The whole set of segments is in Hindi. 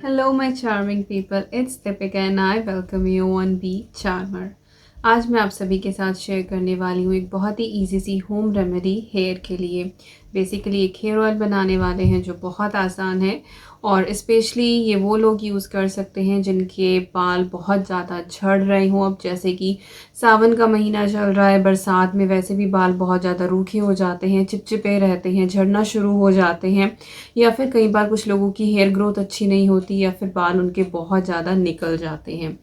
Hello, my charming people. It's Deepika and I welcome you on Be Charmer. आज मैं आप सभी के साथ शेयर करने वाली हूँ एक बहुत ही इजी सी होम रेमेडी हेयर के लिए। बेसिकली एक हेयर ऑयल बनाने वाले हैं जो बहुत आसान है और स्पेशली ये वो लोग यूज़ कर सकते हैं जिनके बाल बहुत ज़्यादा झड़ रहे हों। अब जैसे कि सावन का महीना चल रहा है, बरसात में वैसे भी बाल बहुत ज़्यादा रूखे हो जाते हैं, चिपचिपे रहते हैं, झड़ना शुरू हो जाते हैं, या फिर कई बार कुछ लोगों की हेयर ग्रोथ अच्छी नहीं होती या फिर बाल उनके बहुत ज़्यादा निकल जाते हैं।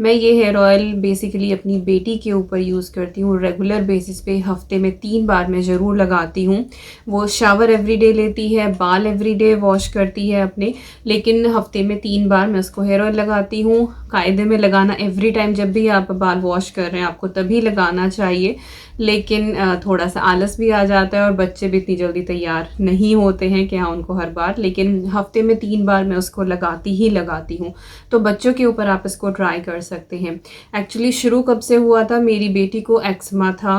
मैं ये हेयर ऑयल बेसिकली अपनी बेटी के ऊपर यूज़ करती हूँ रेगुलर बेसिस पे। हफ्ते में 3 बार मैं ज़रूर लगाती हूँ। वो शावर एवरीडे लेती है, बाल एवरीडे वॉश करती है अपने, लेकिन हफ्ते में 3 बार मैं उसको हेयर ऑयल लगाती हूँ। कायदे में लगाना एवरी टाइम, जब भी आप बाल वॉश कर रहे हैं आपको तभी लगाना चाहिए, लेकिन थोड़ा सा आलस भी आ जाता है और बच्चे भी इतनी जल्दी तैयार नहीं होते हैं कि हाँ उनको हर बार, लेकिन हफ्ते में 3 बार मैं उसको लगाती ही लगाती हूँ। तो बच्चों के ऊपर आप इसको ट्राई कर सकते हैं। एक्चुअली शुरू कब से हुआ था, मेरी बेटी को एक्समा था,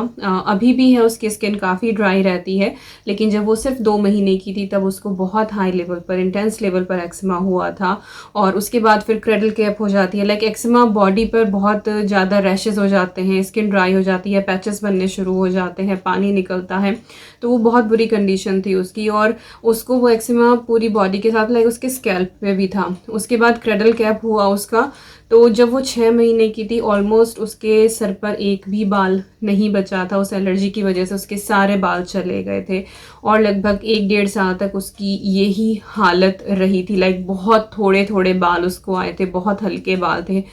अभी भी है, उसकी स्किन काफ़ी ड्राई रहती है, लेकिन जब वो सिर्फ 2 महीने की थी तब उसको बहुत हाई लेवल पर, इंटेंस लेवल पर एक्समा हुआ था। और उसके बाद फिर क्रेडल कैप हो जाती है। लाइक एक्समा बॉडी पर बहुत ज़्यादा रैशेस हो जाते हैं, स्किन ड्राई हो जाती है, पैचेस बनने शुरू हो जाते हैं, पानी निकलता है। तो वो बहुत बुरी कंडीशन थी उसकी और उसको वो एक्जिमा पूरी बॉडी के साथ, लाइक उसके स्कैल्प पे भी था। उसके बाद क्रेडल कैप हुआ उसका, तो जब वो 6 महीने की थी ऑलमोस्ट उसके सर पर एक भी बाल नहीं बचा था। उस एलर्जी की वजह से उसके सारे बाल चले गए थे और लगभग 1-1.5 साल तक उसकी यही हालत रही थी। लाइक बहुत थोड़े थोड़े बाल उसको आए थे, बहुत हल्के बाल थे।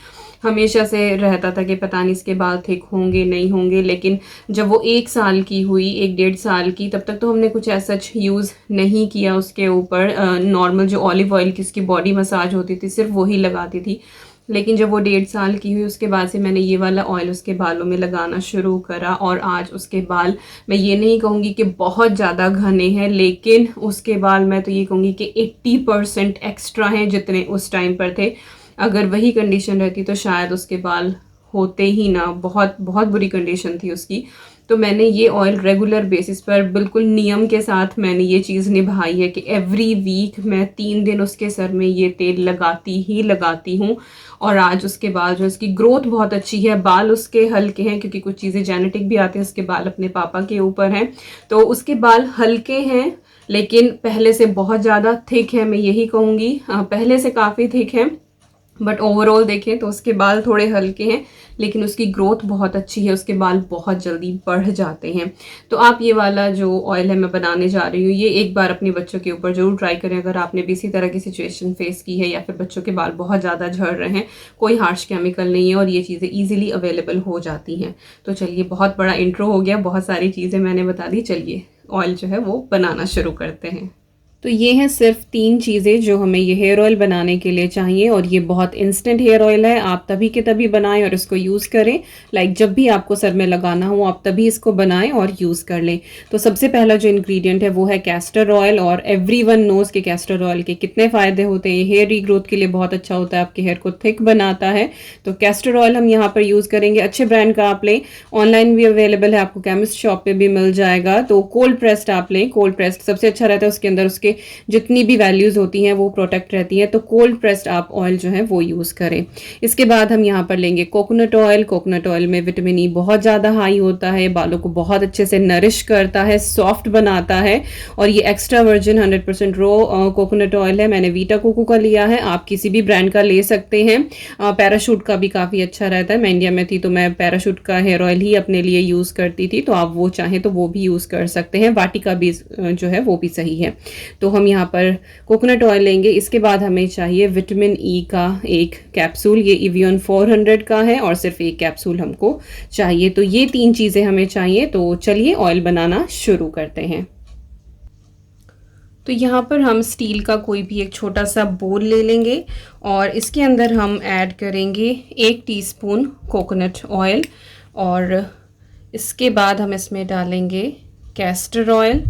हमेशा से रहता था कि पता नहीं इसके बाल थिक होंगे नहीं होंगे, लेकिन जब वो 1 साल की हुई, 1-1.5 साल की, तब तक तो हमने कुछ ऐसा यूज़ नहीं किया उसके ऊपर। नॉर्मल जो ऑलिव ऑयल की उसकी बॉडी मसाज होती थी सिर्फ वही लगाती थी। लेकिन जब वो 1.5 साल की हुई उसके बाद से मैंने ये वाला ऑयल उसके बालों में लगाना शुरू करा और आज उसके बाल, मैं ये नहीं कहूँगी कि बहुत ज़्यादा घने हैं, लेकिन उसके बाल मैं तो ये कहूँगी कि 80% एक्स्ट्रा हैं जितने उस टाइम पर थे। अगर वही कंडीशन रहती तो शायद उसके बाल होते ही ना, बहुत बहुत बुरी कंडीशन थी उसकी। तो मैंने ये ऑयल रेगुलर बेसिस पर बिल्कुल नियम के साथ मैंने ये चीज़ निभाई है कि एवरी वीक मैं 3 दिन उसके सर में ये तेल लगाती ही लगाती हूँ। और आज उसके बाल जो, उसकी ग्रोथ बहुत अच्छी है, बाल उसके हल्के हैं क्योंकि कुछ चीज़ें जेनेटिक भी आती हैं, उसके बाल अपने पापा के ऊपर हैं, तो उसके बाल हल्के हैं, लेकिन पहले से बहुत ज़्यादा थिक है। मैं यही कहूँगी पहले से काफ़ी थिक है, बट ओवरऑल देखें तो उसके बाल थोड़े हल्के हैं, लेकिन उसकी ग्रोथ बहुत अच्छी है, उसके बाल बहुत जल्दी बढ़ जाते हैं। तो आप ये वाला जो ऑयल है मैं बनाने जा रही हूँ, ये एक बार अपने बच्चों के ऊपर ज़रूर ट्राई करें अगर आपने भी इसी तरह की सिचुएशन फेस की है या फिर बच्चों के बाल बहुत ज़्यादा झड़ रहे हैं। कोई हार्श केमिकल नहीं है और ये चीज़ें ईजिली अवेलेबल हो जाती हैं। तो चलिए, बहुत बड़ा इंट्रो हो गया, बहुत सारी चीज़ें मैंने बता दी, चलिए ऑयल जो है वो बनाना शुरू करते हैं। तो ये हैं सिर्फ 3 चीज़ें जो हमें ये हेयर ऑयल बनाने के लिए चाहिए, और ये बहुत इंस्टेंट हेयर ऑयल है, आप तभी के तभी बनाएं और इसको यूज़ करें। लाइक जब भी आपको सर में लगाना हो आप तभी इसको बनाएं और यूज़ कर लें। तो सबसे पहला जो इंग्रेडिएंट है वो है कैस्टर ऑयल, और एवरीवन नोज़ कि कैस्टर ऑयल के कितने फ़ायदे होते हैं। हेयर रीग्रोथ के लिए बहुत अच्छा होता है, आपके हेयर को थिक बनाता है। तो कैस्टर ऑयल हम यहाँ पर यूज़ करेंगे, अच्छे ब्रांड का आप लें, ऑनलाइन भी अवेलेबल है, आपको केमिस्ट शॉप पे भी मिल जाएगा। तो कोल्ड प्रेस्ड आप लें, कोल्ड प्रेस्ड सबसे अच्छा रहता है, उसके अंदर उसके जितनी भी वैल्यूज होती हैं वो प्रोटेक्ट रहती हैं। तो कोल्ड प्रेस्ड आप ऑयल जो है वो यूज़ करें। इसके बाद हम यहाँ पर लेंगे कोकोनट ऑयल। कोकोनट ऑयल में विटामिन ई बहुत ज़्यादा हाई होता है, बालों को बहुत अच्छे से नरिश करता है, सॉफ्ट बनाता है, और ये एक्स्ट्रा वर्जिन 100% रो कोकोनट ऑयल है। मैंने वीटा कोको का लिया है, आप किसी भी ब्रांड का ले सकते हैं। पैराशूट का भी काफ़ी अच्छा रहता है, मैं इंडिया में थी तो मैं पैराशूट का हेयर ऑयल ही अपने लिए यूज़ करती थी, तो आप वो चाहें तो वो भी यूज़ कर सकते हैं। वाटिका भी जो है वो भी सही है। तो हम यहाँ पर कोकोनट ऑयल लेंगे। इसके बाद हमें चाहिए विटामिन ई का एक कैप्सूल, ये इवियन 400 का है और सिर्फ एक कैप्सूल हमको चाहिए। तो ये 3 चीज़ें हमें चाहिए। तो चलिए ऑयल बनाना शुरू करते हैं। तो यहाँ पर हम स्टील का कोई भी एक छोटा सा बोल ले लेंगे और इसके अंदर हम ऐड करेंगे 1 टीस्पून कोकोनट ऑयल, और इसके बाद हम इसमें डालेंगे कैस्टर ऑयल।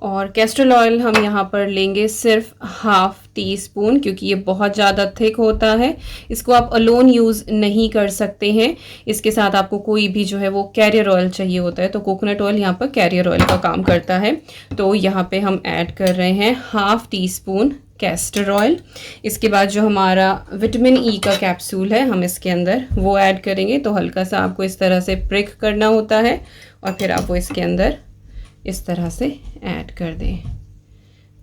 और कैस्टर ऑयल हम यहाँ पर लेंगे सिर्फ ½ टीस्पून, क्योंकि ये बहुत ज़्यादा थिक होता है, इसको आप अलोन यूज़ नहीं कर सकते हैं। इसके साथ आपको कोई भी जो है वो कैरियर ऑयल चाहिए होता है, तो कोकोनट ऑयल यहाँ पर कैरियर ऑयल का काम करता है। तो यहाँ पे हम ऐड कर रहे हैं ½ टीस्पून कैस्टर ऑयल। इसके बाद जो हमारा विटामिन ई का कैप्सूल है हम इसके अंदर वो ऐड करेंगे। तो हल्का सा आपको इस तरह से प्रिक करना होता है और फिर आप वो इसके अंदर इस तरह से ऐड कर दें।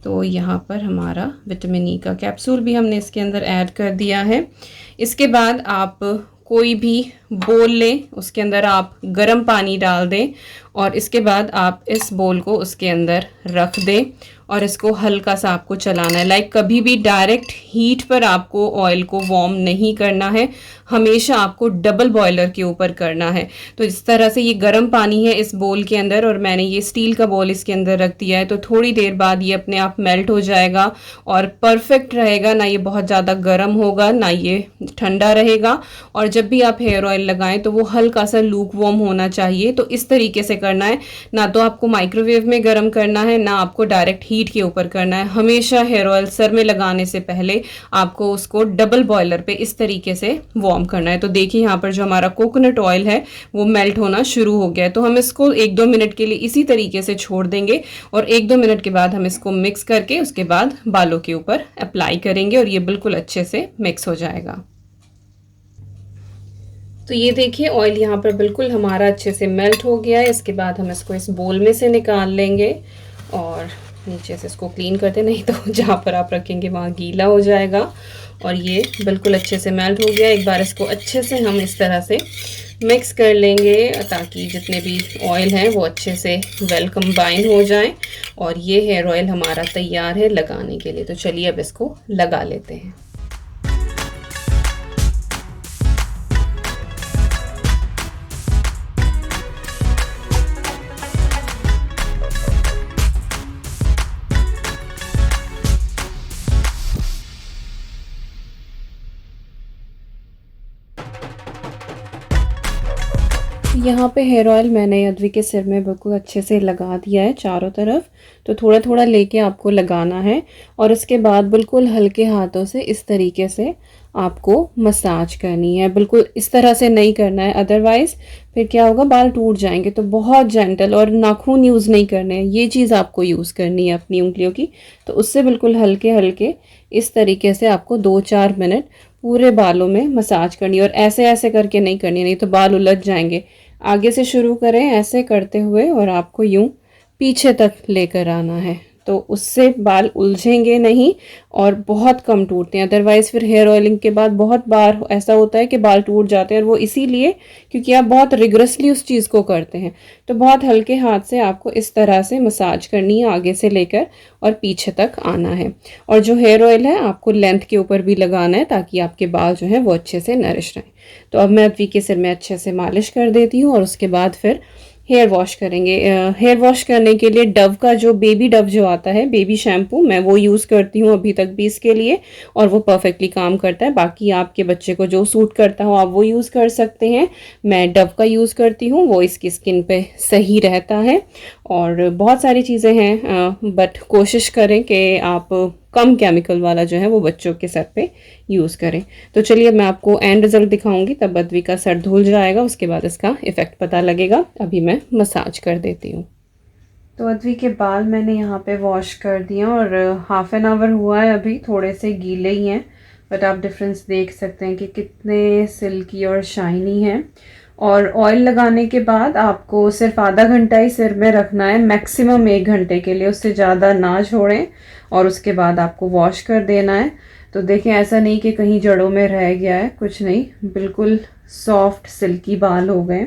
तो यहाँ पर हमारा विटामिन ई का कैप्सूल भी हमने इसके अंदर ऐड कर दिया है। इसके बाद आप कोई भी बोल लें, उसके अंदर आप गर्म पानी डाल दें और इसके बाद आप इस बोल को उसके अंदर रख दें और इसको हल्का सा आपको चलाना है। लाइक कभी भी डायरेक्ट हीट पर आपको ऑयल को वार्म नहीं करना है, हमेशा आपको डबल बॉयलर के ऊपर करना है। तो इस तरह से ये गर्म पानी है इस बोल के अंदर और मैंने ये स्टील का बोल इसके अंदर रख दिया है। तो थोड़ी देर बाद ये अपने आप मेल्ट हो जाएगा और परफेक्ट रहेगा, ना ये बहुत ज़्यादा गर्म होगा ना ये ठंडा रहेगा। और जब भी आप हेयर ऑयल लगाएं तो वो हल्का सा लूक वार्म होना चाहिए। तो इस तरीके से करना है, ना तो आपको माइक्रोवेव में गर्म करना है ना आपको डायरेक्ट हीट के ऊपर करना है। हमेशा हेयर ऑयल सर में लगाने से पहले आपको उसको डबल बॉयलर पे इस तरीके से वार्म करना है। तो देखिए यहाँ पर जो हमारा कोकोनट ऑयल है वो मेल्ट होना शुरू हो गया है। तो हम इसको 1-2 मिनट के लिए इसी तरीके से छोड़ देंगे और 1-2 मिनट के बाद हम इसको मिक्स करके उसके बाद बालों के ऊपर अप्लाई करेंगे और ये बिल्कुल अच्छे से मिक्स हो जाएगा। तो ये देखिए ऑयल यहाँ पर बिल्कुल हमारा अच्छे से मेल्ट हो गया है। इसके बाद हम इसको इस बोल में से निकाल लेंगे और नीचे से इसको क्लीन करते, नहीं तो जहाँ पर आप रखेंगे वहाँ गीला हो जाएगा। और ये बिल्कुल अच्छे से मेल्ट हो गया। एक बार इसको अच्छे से हम इस तरह से मिक्स कर लेंगे ताकि जितने भी ऑयल हैं वो अच्छे से वेल कंबाइन हो जाएं। और ये हेयर ऑयल हमारा तैयार है लगाने के लिए। तो चलिए अब इसको लगा लेते हैं। यहाँ पे हेयर ऑयल मैंने अद्वी के सिर में बिल्कुल अच्छे से लगा दिया है चारों तरफ। तो थोड़ा थोड़ा लेके आपको लगाना है और उसके बाद बिल्कुल हल्के हाथों से इस तरीके से आपको मसाज करनी है। बिल्कुल इस तरह से नहीं करना है, अदरवाइज़ फिर क्या होगा, बाल टूट जाएंगे। तो बहुत जेंटल और नाखून यूज़ नहीं करने हैं, ये चीज़ आपको यूज़ करनी है अपनी उंगलियों की। तो उससे बिल्कुल हल्के हल्के इस तरीके से आपको 2-4 मिनट पूरे बालों में मसाज करनी है। और ऐसे ऐसे करके नहीं करनी, नहीं तो बाल उलझ जाएंगे। आगे से शुरू करें ऐसे करते हुए और आपको यूं पीछे तक लेकर आना है। तो उससे बाल उलझेंगे नहीं और बहुत कम टूटते हैं। अदरवाइज़ फिर हेयर ऑयलिंग के बाद बहुत बार ऐसा होता है कि बाल टूट जाते हैं और वो इसीलिए क्योंकि आप बहुत रिग्रेसली उस चीज़ को करते हैं। तो बहुत हल्के हाथ से आपको इस तरह से मसाज करनी है, आगे से लेकर और पीछे तक आना है। और जो हेयर ऑयल है आपको लेंथ के ऊपर भी लगाना है ताकि आपके बाल जो हैं वो अच्छे से नरिश रहें। तो अब मैं अद्वी के सिर में अच्छे से मालिश कर देती हूँ और उसके बाद फिर हेयर वॉश करेंगे। हेयर वॉश करने के लिए डव का जो बेबी डव जो आता है, बेबी शैम्पू, मैं वो यूज़ करती हूँ अभी तक भी इसके लिए और वो परफेक्टली काम करता है। बाकी आपके बच्चे को जो सूट करता हो आप वो यूज़ कर सकते हैं। मैं डव का यूज़ करती हूँ, वो इसकी स्किन पे सही रहता है। और बहुत सारी चीज़ें हैं बट कोशिश करें कि आप कम केमिकल वाला जो है वो बच्चों के सर पे यूज़ करें। तो चलिए मैं आपको एंड रिजल्ट दिखाऊंगी, तब अद्वी का सर धुल जाएगा, उसके बाद इसका इफ़ेक्ट पता लगेगा। अभी मैं मसाज कर देती हूँ। तो अद्वी के बाल मैंने यहाँ पे वॉश कर दिए और हाफ एन आवर हुआ है, अभी थोड़े से गीले ही हैं बट आप डिफरेंस देख सकते हैं कि कितने सिल्की और शाइनी हैं। और ऑयल लगाने के बाद आपको सिर्फ आधा घंटा ही सिर में रखना है, मैक्सिमम 1 घंटे के लिए, उससे ज़्यादा ना छोड़ें। और उसके बाद आपको वॉश कर देना है। तो देखें ऐसा नहीं कि कहीं जड़ों में रह गया है, कुछ नहीं, बिल्कुल सॉफ्ट सिल्की बाल हो गए।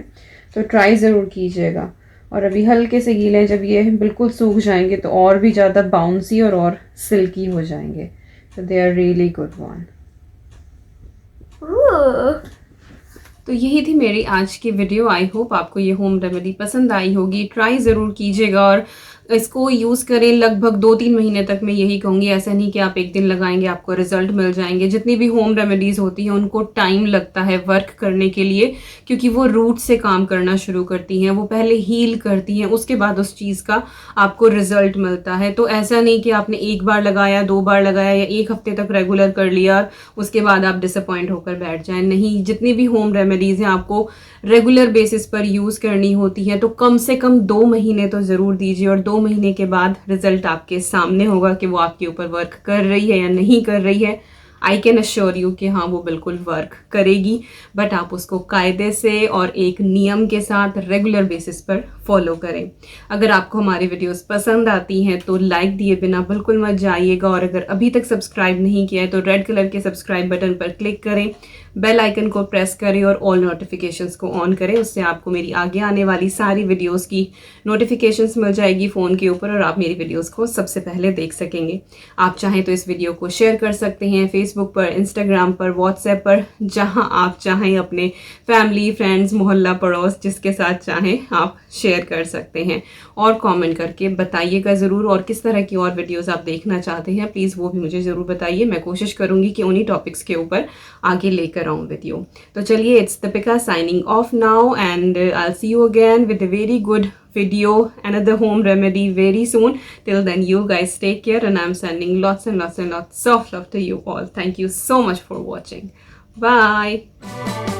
तो ट्राई ज़रूर कीजिएगा। और अभी हल्के से गीले हैं, जब ये बिल्कुल सूख जाएंगे तो और भी ज़्यादा बाउंसी और सिल्की हो जाएंगे। तो they are really good one. तो यही थी मेरी आज की वीडियो। आई होप आपको ये होम रेमेडी पसंद आई होगी। ट्राई ज़रूर कीजिएगा और इसको यूज़ करें लगभग 2-3 महीने तक। मैं यही कहूँगी, ऐसा नहीं कि आप एक दिन लगाएंगे आपको रिजल्ट मिल जाएंगे। जितनी भी होम रेमेडीज़ होती हैं उनको टाइम लगता है वर्क करने के लिए, क्योंकि वो रूट से काम करना शुरू करती हैं, वो पहले हील करती हैं, उसके बाद उस चीज़ का आपको रिजल्ट मिलता है। तो ऐसा नहीं कि आपने 1 बार लगाया, 2 बार लगाया या 1 हफ्ते तक रेगुलर कर लिया और उसके बाद आप डिसअपॉइंट होकर बैठ जाएं। नहीं, जितनी भी होम रेमेडीज़ हैं आपको रेगुलर बेसिस पर यूज़ करनी होती हैं। तो कम से कम 2 महीने तो ज़रूर दीजिए और 2 महीने के बाद रिजल्ट आपके सामने होगा कि वो आपके ऊपर वर्क कर रही है या नहीं कर रही है। आई कैन अश्योर यू कि हाँ, वो बिल्कुल वर्क करेगी, बट आप उसको कायदे से और एक नियम के साथ रेगुलर बेसिस पर फॉलो करें। अगर आपको हमारी वीडियोस पसंद आती हैं तो लाइक दिए बिना बिल्कुल मत जाइएगा, और अगर अभी तक सब्सक्राइब नहीं किया है तो रेड कलर के सब्सक्राइब बटन पर क्लिक करें, बेल आइकन को प्रेस करें और ऑल नोटिफिकेशंस को ऑन करें। उससे आपको मेरी आगे आने वाली सारी वीडियोस की नोटिफिकेशंस मिल जाएगी फ़ोन के ऊपर, और आप मेरी वीडियोस को सबसे पहले देख सकेंगे। आप चाहें तो इस वीडियो को शेयर कर सकते हैं फेसबुक पर, इंस्टाग्राम पर, व्हाट्सएप पर, जहां आप चाहें अपने फैमिली, फ्रेंड्स, मोहल्ला, पड़ोस, जिसके साथ चाहें आप शेयर कर सकते हैं। और कमेंट करके बताइएगा ज़रूर, और किस तरह की और वीडियोस आप देखना चाहते हैं प्लीज़ वो भी मुझे ज़रूर बताइए। मैं कोशिश करूँगी कि उन्हीं टॉपिक्स के ऊपर आगे लेकर आऊँ वीडियो। तो चलिए, it's Deepika signing off now, and I'll see you again with a very good video, another home remedy very soon. Till then, you guys take care, and I'm sending lots and lots and lots of love to you all. Thank you so much for watching. Bye.